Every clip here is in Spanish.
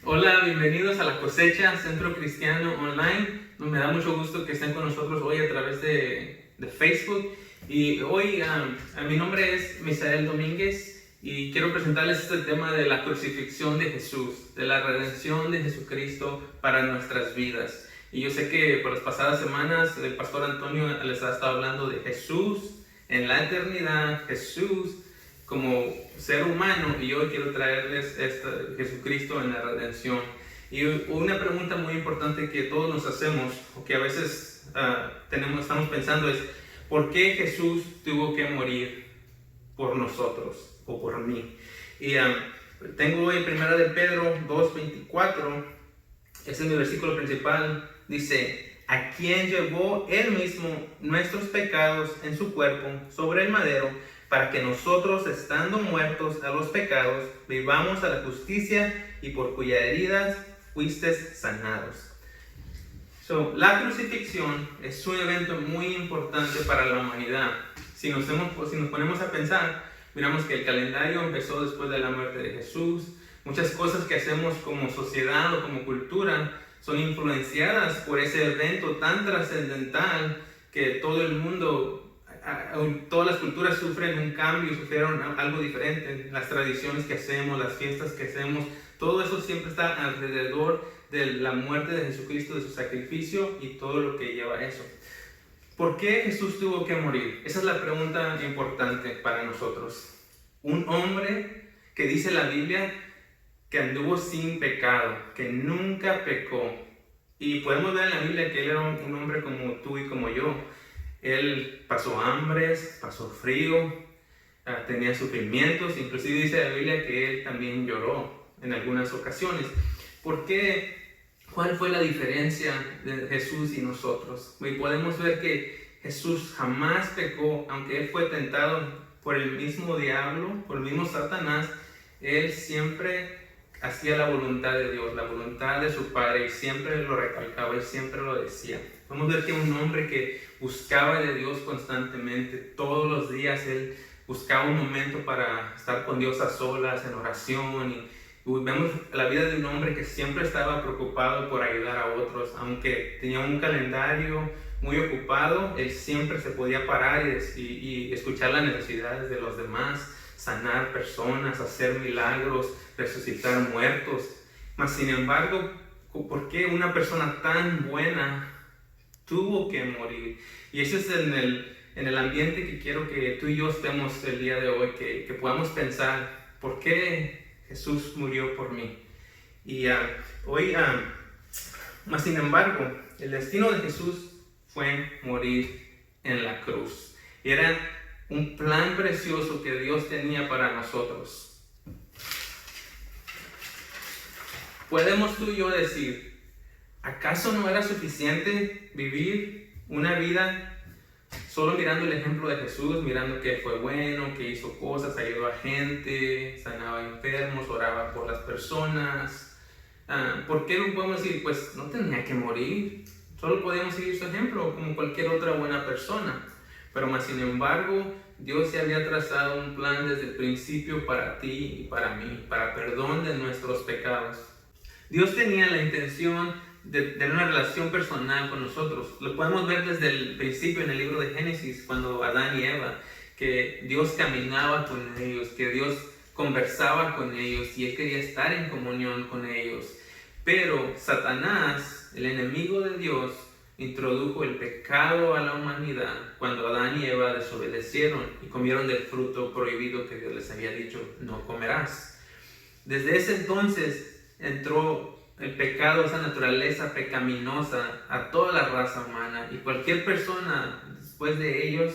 Hola, bienvenidos a La Cosecha, Centro Cristiano Online. Me da mucho gusto que estén con nosotros hoy a través de Facebook. Y hoy mi nombre es Misael Domínguez y quiero presentarles este tema de la crucifixión de Jesús, de la redención de Jesucristo para nuestras vidas. Y yo sé que por las pasadas semanas el pastor Antonio les ha estado hablando de Jesús en la eternidad, Jesús como ser humano, y hoy quiero traerles Jesucristo en la redención. Y una pregunta muy importante que todos nos hacemos, o que a veces estamos pensando es, ¿por qué Jesús tuvo que morir por nosotros o por mí? Y tengo hoy 1 de Pedro 2:24, ese es mi versículo principal, dice: a quien llevó él mismo nuestros pecados en su cuerpo sobre el madero, para que nosotros, estando muertos a los pecados, vivamos a la justicia, y por cuyas heridas fuisteis sanados. La crucifixión es un evento muy importante para la humanidad. Si nos ponemos a pensar, miramos que el calendario empezó después de la muerte de Jesús. Muchas cosas que hacemos como sociedad o como cultura son influenciadas por ese evento tan trascendental que todo el mundo, todas las culturas sufren un cambio, sufrieron algo diferente. Las tradiciones que hacemos, las fiestas que hacemos, todo eso siempre está alrededor de la muerte de Jesucristo, de su sacrificio y todo lo que lleva a eso. ¿Por qué Jesús tuvo que morir? Esa es la pregunta importante para nosotros. Un hombre que dice la Biblia que anduvo sin pecado, que nunca pecó. Y podemos ver en la Biblia que él era un hombre como tú y como yo. Él pasó hambres, pasó frío, tenía sufrimientos, inclusive dice la Biblia que él también lloró en algunas ocasiones. ¿Por qué? ¿Cuál fue la diferencia de Jesús y nosotros? Y podemos ver que Jesús jamás pecó, aunque él fue tentado por el mismo diablo, por el mismo Satanás. Él siempre hacía la voluntad de Dios, la voluntad de su Padre, y siempre lo recalcaba y siempre lo decía. Vamos a ver que un hombre que buscaba de Dios constantemente, todos los días él buscaba un momento para estar con Dios a solas, en oración, y vemos la vida de un hombre que siempre estaba preocupado por ayudar a otros. Aunque tenía un calendario muy ocupado, él siempre se podía parar y escuchar las necesidades de los demás, sanar personas, hacer milagros, resucitar muertos. Mas sin embargo, ¿por qué una persona tan buena tuvo que morir? Y ese es en el ambiente que quiero que tú y yo estemos el día de hoy, que podamos pensar, ¿por qué Jesús murió por mí? Y hoy, más sin embargo, el destino de Jesús fue morir en la cruz. Y era un plan precioso que Dios tenía para nosotros. Podemos tú y yo decir, ¿acaso no era suficiente vivir una vida solo mirando el ejemplo de Jesús, mirando que fue bueno, que hizo cosas, ayudó a gente, sanaba enfermos, oraba por las personas? ¿Por qué no podemos decir, pues no tenía que morir? Solo podíamos seguir su ejemplo como cualquier otra buena persona. Pero más sin embargo, Dios se había trazado un plan desde el principio para ti y para mí, para perdón de nuestros pecados. Dios tenía la intención de tener una relación personal con nosotros. Lo podemos ver desde el principio en el libro de Génesis, cuando Adán y Eva, que Dios caminaba con ellos, que Dios conversaba con ellos y Él quería estar en comunión con ellos. Pero Satanás, el enemigo de Dios, introdujo el pecado a la humanidad cuando Adán y Eva desobedecieron y comieron del fruto prohibido que Dios les había dicho, no comerás. Desde ese entonces entró el pecado, esa naturaleza pecaminosa, a toda la raza humana, y cualquier persona después de ellos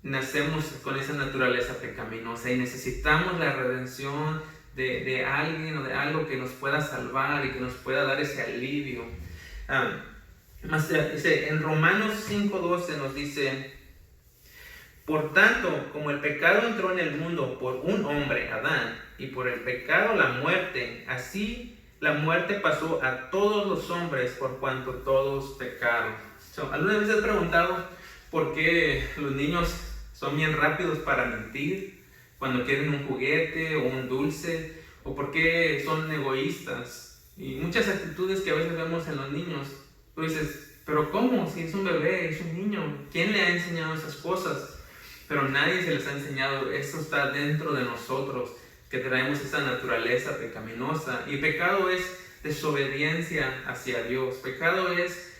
nacemos con esa naturaleza pecaminosa y necesitamos la redención de alguien o de algo que nos pueda salvar y que nos pueda dar ese alivio. En Romanos 5:12 nos dice: por tanto, como el pecado entró en el mundo por un hombre, Adán, y por el pecado la muerte, así la muerte pasó a todos los hombres por cuanto todos pecaron. ¿Alguna vez has preguntado por qué los niños son bien rápidos para mentir cuando quieren un juguete o un dulce? o por qué son egoístas, y muchas actitudes que a veces vemos en los niños. Tú dices, pero ¿cómo? Si es un bebé, es un niño, ¿quién le ha enseñado esas cosas? Pero nadie se les ha enseñado. Eso está dentro de nosotros, que traemos esa naturaleza pecaminosa. Y pecado es desobediencia hacia Dios. Pecado es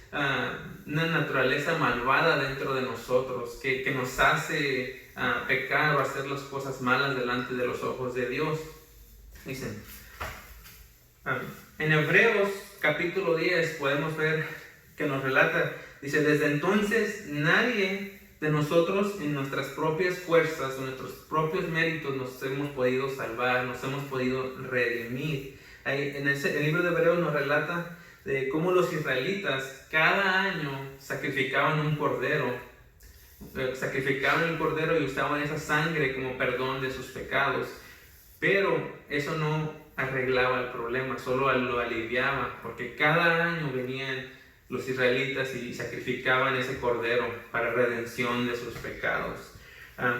una naturaleza malvada dentro de nosotros, que nos hace pecar o hacer las cosas malas delante de los ojos de Dios. Dicen, en Hebreos capítulo 10 podemos ver que nos relata, dice, desde entonces nadie de nosotros en nuestras propias fuerzas, en nuestros propios méritos nos hemos podido salvar, nos hemos podido redimir. En el libro de Hebreos nos relata de cómo los israelitas cada año sacrificaban un cordero, y usaban esa sangre como perdón de sus pecados. Pero eso no arreglaba el problema, solo lo aliviaba, porque cada año venían los israelitas y sacrificaban ese cordero para redención de sus pecados.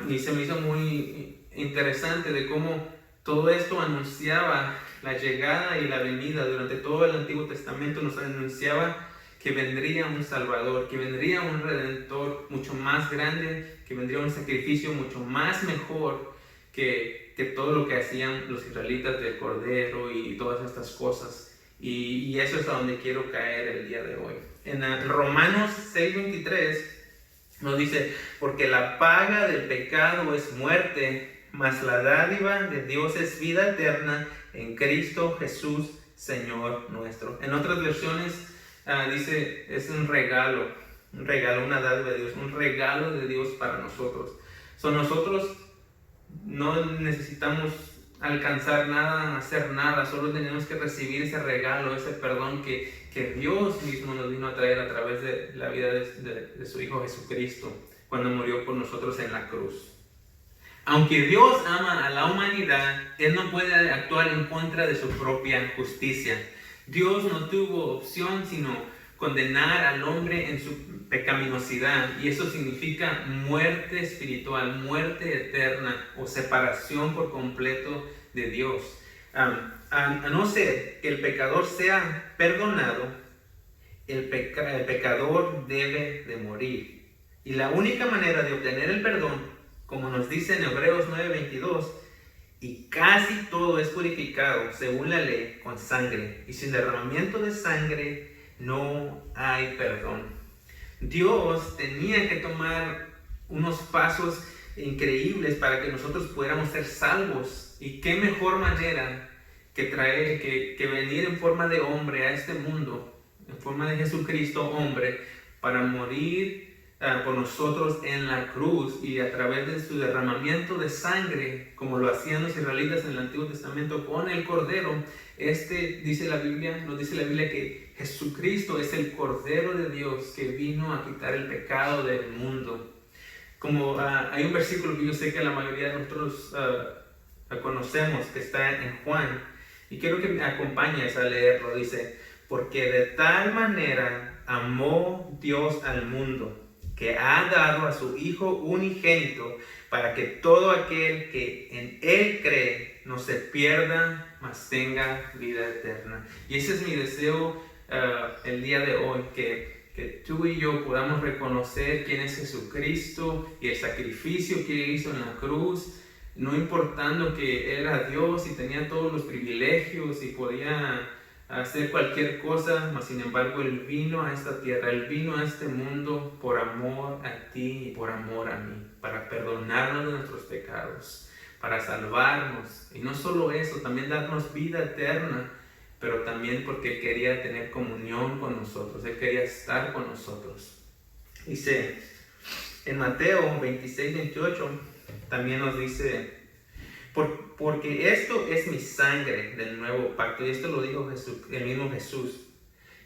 Y se me hizo muy interesante de cómo todo esto anunciaba la llegada y la venida. Durante todo el Antiguo Testamento nos anunciaba que vendría un Salvador, que vendría un Redentor mucho más grande, que vendría un sacrificio mucho más mejor que todo lo que hacían los israelitas del cordero y todas estas cosas. Y eso es a donde quiero caer el día de hoy. En Romanos 6:23 nos dice, porque la paga del pecado es muerte, mas la dádiva de Dios es vida eterna en Cristo Jesús, Señor nuestro. En otras versiones dice, es un regalo, una dádiva de Dios, un regalo de Dios para nosotros. Nosotros no necesitamos alcanzar nada, hacer nada, solo tenemos que recibir ese regalo, ese perdón que Dios mismo nos vino a traer a través de la vida de su Hijo Jesucristo, cuando murió por nosotros en la cruz. Aunque Dios ama a la humanidad, Él no puede actuar en contra de su propia justicia. Dios no tuvo opción sino condenar al hombre en su pecaminosidad, y eso significa muerte espiritual, muerte eterna o separación por completo de Dios. A no ser que el pecador sea perdonado, el pecador debe de morir. Y la única manera de obtener el perdón, como nos dice en Hebreos 9:22, y casi todo es purificado según la ley con sangre, y sin derramamiento de sangre no hay perdón. Dios tenía que tomar unos pasos increíbles para que nosotros pudiéramos ser salvos. Y qué mejor manera que venir en forma de hombre a este mundo, en forma de Jesucristo hombre, para morir por nosotros en la cruz, y a través de su derramamiento de sangre, como lo hacían los israelitas en el Antiguo Testamento con el cordero. Nos dice la Biblia que Jesucristo es el Cordero de Dios que vino a quitar el pecado del mundo. Como hay un versículo que yo sé que la mayoría de nosotros conocemos, que está en Juan, y quiero que me acompañes a leerlo. Dice, porque de tal manera amó Dios al mundo, que ha dado a su Hijo unigénito, para que todo aquel que en Él cree no se pierda, mas tenga vida eterna. Y ese es mi deseo el día de hoy, que tú y yo podamos reconocer quién es Jesucristo y el sacrificio que hizo en la cruz, no importando que era Dios y tenía todos los privilegios y podía hacer cualquier cosa, mas sin embargo Él vino a esta tierra, Él vino a este mundo por amor a ti y por amor a mí, para perdonarnos de nuestros pecados, para salvarnos, y no solo eso, también darnos vida eterna, pero también porque Él quería tener comunión con nosotros, Él quería estar con nosotros. Dice en Mateo 26:28, también nos dice, porque esto es mi sangre del nuevo pacto, y esto lo dijo el mismo Jesús,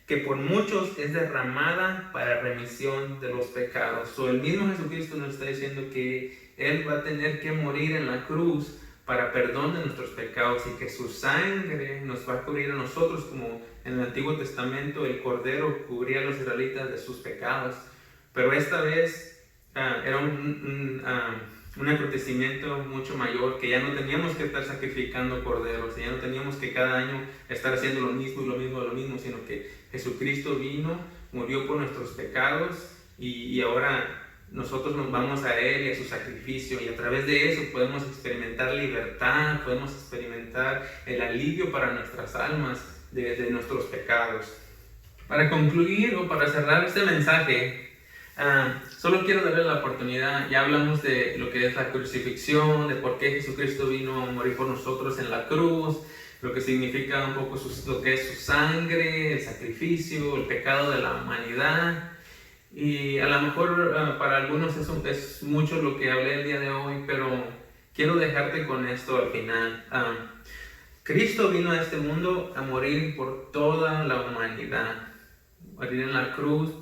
que por muchos es derramada para remisión de los pecados. El mismo Jesucristo nos está diciendo que Él va a tener que morir en la cruz para perdón de nuestros pecados, y que su sangre nos va a cubrir a nosotros, como en el Antiguo Testamento el Cordero cubría a los israelitas de sus pecados. Pero esta vez era un acontecimiento mucho mayor, que ya no teníamos que estar sacrificando corderos, ya no teníamos que cada año estar haciendo lo mismo y lo mismo y lo mismo, sino que Jesucristo vino, murió por nuestros pecados y ahora nosotros nos vamos a Él y a su sacrificio, y a través de eso podemos experimentar libertad, podemos experimentar el alivio para nuestras almas de nuestros pecados. Para concluir o para cerrar este mensaje, solo quiero darle la oportunidad. Ya hablamos de lo que es la crucifixión, de por qué Jesucristo vino a morir por nosotros en la cruz, lo que significa un poco lo que es su sangre, el sacrificio, el pecado de la humanidad. Y a lo mejor para algunos eso es mucho lo que hablé el día de hoy, pero quiero dejarte con esto al final. Cristo vino a este mundo a morir por toda la humanidad, morir en la cruz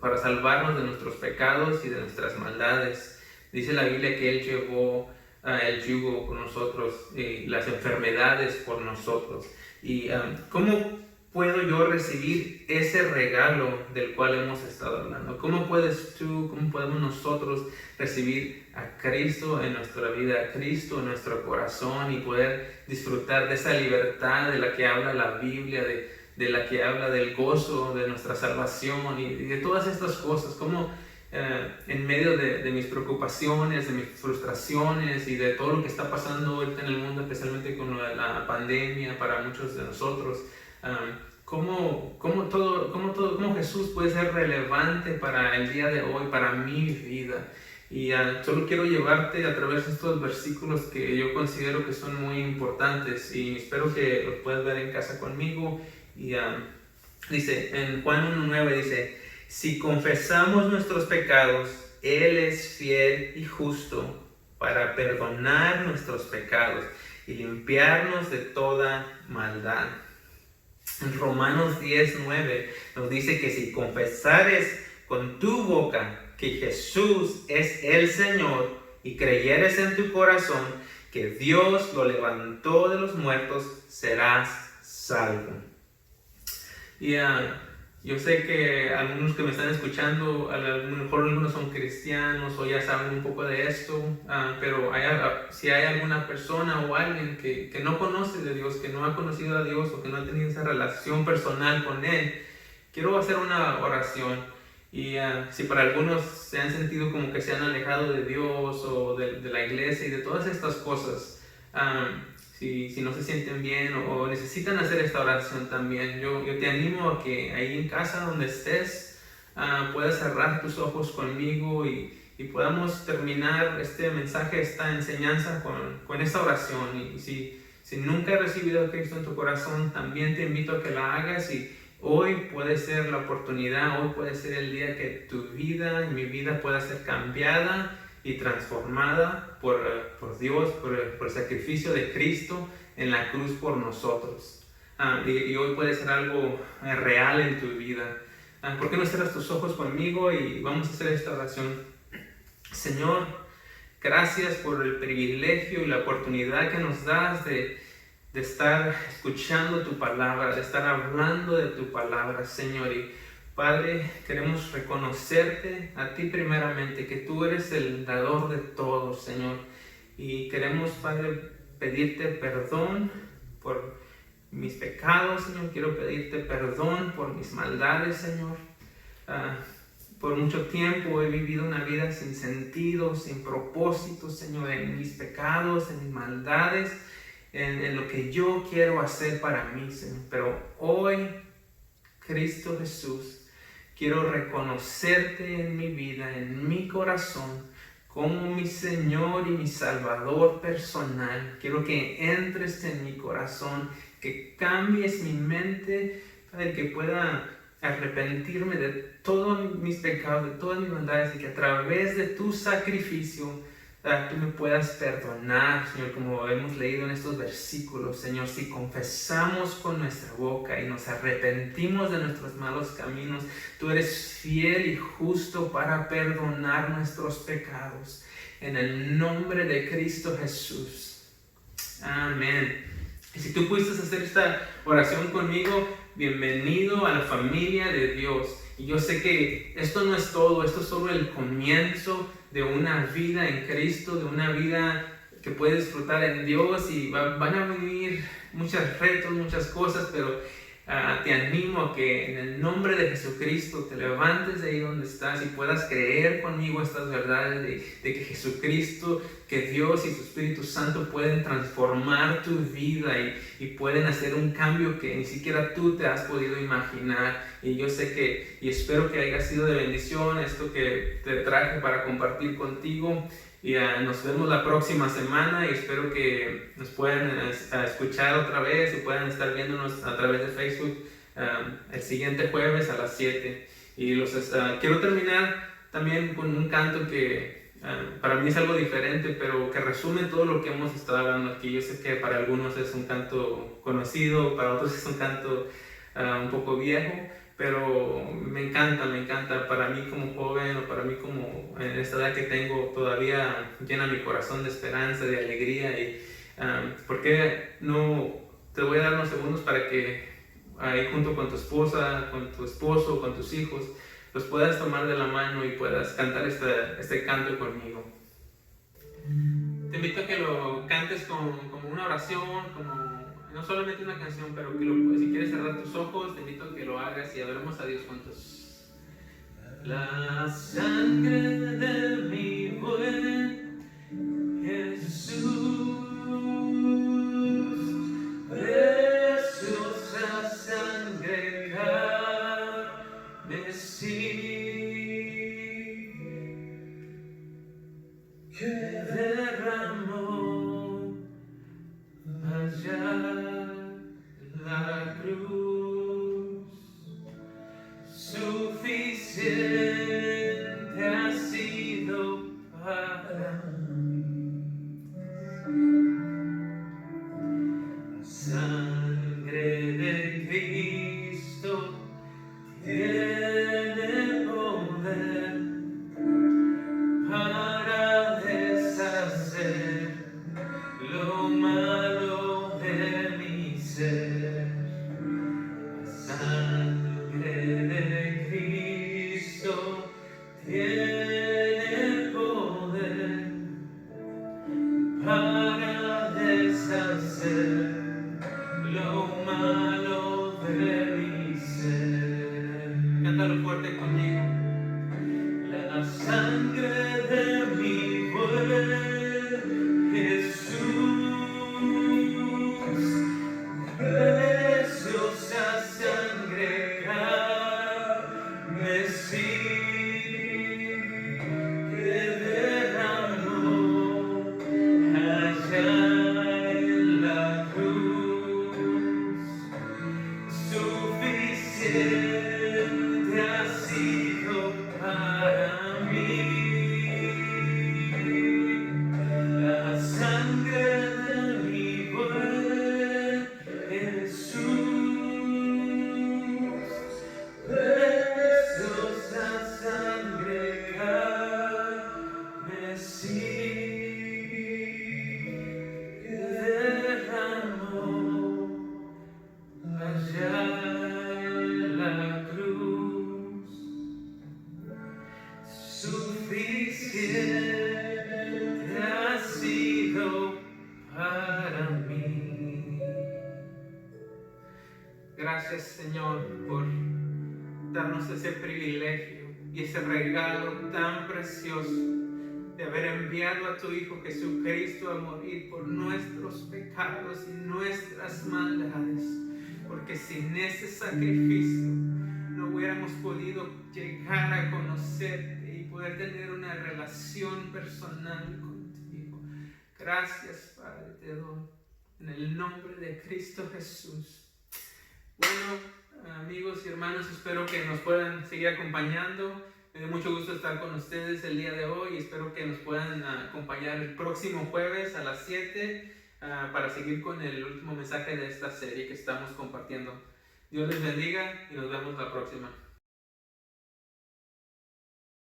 para salvarnos de nuestros pecados y de nuestras maldades. Dice la Biblia que Él llevó el yugo con nosotros y las enfermedades por nosotros. Y ¿cómo puedo yo recibir ese regalo del cual hemos estado hablando? ¿Cómo puedes tú, cómo podemos nosotros recibir a Cristo en nuestra vida, a Cristo en nuestro corazón y poder disfrutar de esa libertad de la que habla la Biblia, de la que habla del gozo de nuestra salvación y de todas estas cosas? ¿Cómo en medio de mis preocupaciones, de mis frustraciones y de todo lo que está pasando ahorita en el mundo, especialmente con la pandemia para muchos de nosotros, cómo Jesús puede ser relevante para el día de hoy, para mi vida? Y solo quiero llevarte a través de estos versículos que yo considero que son muy importantes y espero que los puedas ver en casa conmigo. Y dice en Juan 1:9, dice: si confesamos nuestros pecados, Él es fiel y justo para perdonar nuestros pecados y limpiarnos de toda maldad. En Romanos 10:9 nos dice que si confesares con tu boca que Jesús es el Señor y creyeres en tu corazón que Dios lo levantó de los muertos, serás salvo. Y yo sé que algunos que me están escuchando, a lo mejor algunos son cristianos o ya saben un poco de esto, pero si hay alguna persona o alguien que no conoce de Dios, que no ha conocido a Dios o que no ha tenido esa relación personal con Él, quiero hacer una oración. Y si para algunos se han sentido como que se han alejado de Dios o de la iglesia y de todas estas cosas, si no se sienten bien o necesitan hacer esta oración también, yo te animo a que ahí en casa donde estés puedas cerrar tus ojos conmigo y podamos terminar este mensaje, esta enseñanza con esta oración. Y si nunca has recibido a Cristo en tu corazón, también te invito a que la hagas, y hoy puede ser la oportunidad, hoy puede ser el día que tu vida y mi vida pueda ser cambiada y transformada por Dios, por el sacrificio de Cristo en la cruz por nosotros. Y hoy puede ser algo real en tu vida. ¿Por qué no cierras tus ojos conmigo y vamos a hacer esta oración? Señor, gracias por el privilegio y la oportunidad que nos das de estar escuchando tu palabra, de estar hablando de tu palabra, Señor. Y Padre, queremos reconocerte a ti primeramente, que tú eres el dador de todo, Señor. Y queremos, Padre, pedirte perdón por mis pecados, Señor. Quiero pedirte perdón por mis maldades, Señor. Por mucho tiempo he vivido una vida sin sentido, sin propósito, Señor, en mis pecados, en mis maldades, en lo que yo quiero hacer para mí, Señor. Pero hoy, Cristo Jesús, quiero reconocerte en mi vida, en mi corazón, como mi Señor y mi Salvador personal. Quiero que entres en mi corazón, que cambies mi mente, para que pueda arrepentirme de todos mis pecados, de todas mis maldades, y que a través de tu sacrificio tú me puedas perdonar, Señor, como hemos leído en estos versículos. Señor, si confesamos con nuestra boca y nos arrepentimos de nuestros malos caminos, tú eres fiel y justo para perdonar nuestros pecados. En el nombre de Cristo Jesús. Amén. Y si tú pudiste hacer esta oración conmigo, bienvenido a la familia de Dios. Y yo sé que esto no es todo, esto es solo el comienzo de una vida en Cristo, de una vida que puedes disfrutar en Dios, y van a venir muchos retos, muchas cosas, pero te animo a que en el nombre de Jesucristo te levantes de ahí donde estás y puedas creer conmigo estas verdades de que Jesucristo, que Dios y su Espíritu Santo pueden transformar tu vida y pueden hacer un cambio que ni siquiera tú te has podido imaginar. Y yo sé que, y espero que haya sido de bendición esto que te traje para compartir contigo. Y nos vemos la próxima semana, y espero que nos puedan escuchar otra vez y puedan estar viéndonos a través de Facebook el siguiente jueves a las 7. Y quiero terminar también con un canto que para mí es algo diferente, pero que resume todo lo que hemos estado hablando aquí. Yo sé que para algunos es un canto conocido, para otros es un canto un poco viejo, pero me encanta. Para mí como joven, o para mí como en esta edad que tengo, todavía llena mi corazón de esperanza, de alegría. Y ¿por qué no te voy a dar unos segundos para que ahí junto con tu esposa, con tu esposo, con tus hijos, los puedas tomar de la mano y puedas cantar este canto conmigo? Te invito a que lo cantes como una oración, no solamente una canción, pero que si quieres cerrar tus ojos, te invito a que lo hagas y adoremos a Dios juntos. La sangre de mi buen Jesús, preciosa sangre carmesí, que derramó allá la cruz, suficiente ha sido para mí. La sangre de Cristo tiene poder para deshacer lo malo de mi ser. La sangre de Cristo tiene poder para deshacer lo malo de mi ser. Cántalo fuerte conmigo. La sangre de mi buen Jesús, preciosa sangre carmesí, que derramó allá en la cruz, suficiente ha sido para mí. La sangre de mi buen Jesús, preciosa sangre carmesí, que derramó allá en la cruz, suficiente ha sido para mí. Gracias, Señor, por darnos ese privilegio y ese regalo tan precioso de haber enviado a tu Hijo Jesucristo a morir por nuestros pecados y nuestras maldades, porque sin ese sacrificio no hubiéramos podido llegar a conocerte y poder tener una relación personal contigo. Gracias, Padre, te doy en el nombre de Cristo Jesús. Bueno, amigos y hermanos, espero que nos puedan seguir acompañando. Me dio mucho gusto estar con ustedes el día de hoy y espero que nos puedan acompañar el próximo jueves a las 7 para seguir con el último mensaje de esta serie que estamos compartiendo. Dios les bendiga y nos vemos la próxima.